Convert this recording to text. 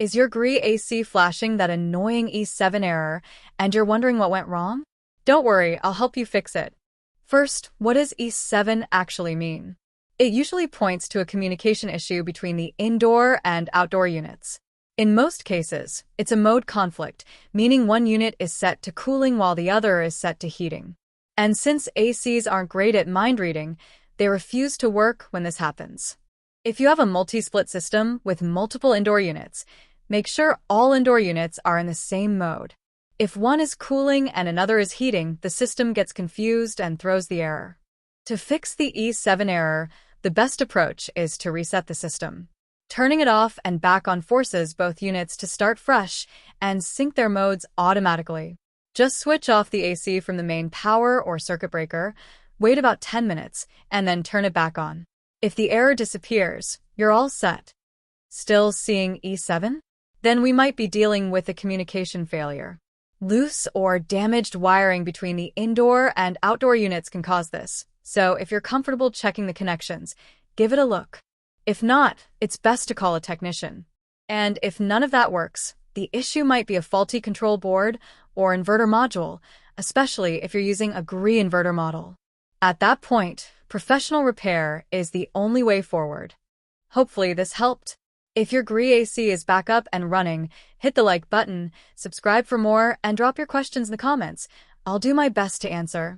Is your Gree AC flashing that annoying E7 error and you're wondering what went wrong? Don't worry, I'll help you fix it. First, what does E7 actually mean? It usually points to a communication issue between the indoor and outdoor units. In most cases, it's a mode conflict, meaning one unit is set to cooling while the other is set to heating. And since ACs aren't great at mind reading, they refuse to work when this happens. If you have a multi-split system with multiple indoor units, make sure all indoor units are in the same mode. If one is cooling and another is heating, the system gets confused and throws the error. To fix the E7 error, the best approach is to reset the system. Turning it off and back on forces both units to start fresh and sync their modes automatically. Just switch off the AC from the main power or circuit breaker, wait about 10 minutes, and then turn it back on. If the error disappears, you're all set. Still seeing E7? Then we might be dealing with a communication failure. Loose or damaged wiring between the indoor and outdoor units can cause this, so if you're comfortable checking the connections, give it a look. If not, it's best to call a technician. And if none of that works, the issue might be a faulty control board or inverter module, especially if you're using a Gree inverter model. At that point, professional repair is the only way forward. Hopefully this helped. If your Gree AC is back up and running, hit the like button, subscribe for more, and drop your questions in the comments. I'll do my best to answer.